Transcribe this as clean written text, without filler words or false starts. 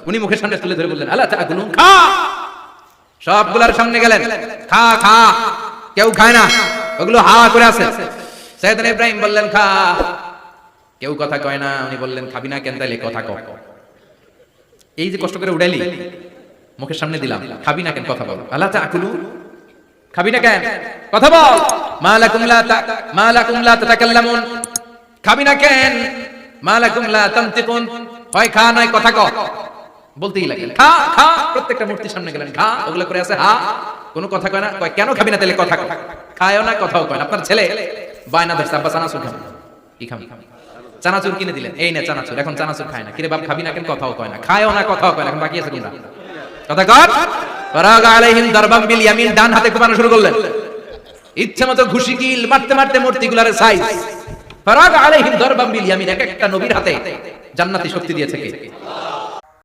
উনি মুখের সামনে তুলে ধরে বললেন, আলা তাকুলুন, খা। সবগুলার সামনে গেলেন, খা খা। কেউ খায় না, ওগুলো হাওয়া করে আছে। সাইয়েদনা ইব্রাহিম বললেন, খা। কেউ কথা কয় না। উনি বললেন, খাবি না কেন? তাইলে কথা কও। এই যে কষ্ট করে উড়াইলি, মুখের সামনে দিলাম, খাবি না কেন? কথা বল। আলা তাকুলুন, খাবি না কেন? কথা বল। মা লাকুম লা তাতাকাল্লামুন, খাবি না কেন? মা লাকুম লা তানতিকুন, হয় খা নয় কথা কও। বলতেই লাগলেন, খা খা। প্রত্যেকটা মূর্তির সামনে গেলেন, খা। ওগুলো করে আছে হা, কোনো কথা কয় না। কয় কেন খাবি না? তাহলে কথা কও। খায়ও না, কথাও কয় না। আপনার ছেলে বায়না ধরছে, আব্বা চানাচুর খাবো। কি খাবি? চানাচুর কিনে দিলেন, এই না চানাচুর। এখন চানাচুর খায় না। কিরে বাপ, খাবি না কেন? কথাও কয় না। খায়ও না, কথাও কয় না। এখন বাকি আছে কোনটা? কথা কর। ফারাগা আলাইহিম দারবাম বিল ইয়ামিন, ডান হাতে কোপানো শুরু করলেন। ইচ্ছামতো ঘুষি কিল মারতে মারতে মূর্তিগুলার সাইজ। ফারাগা আলাইহিম দারবাম বিল ইয়ামিন, এক একটা নবীর হাতে জান্নাতি শক্তি দিয়েছে কে?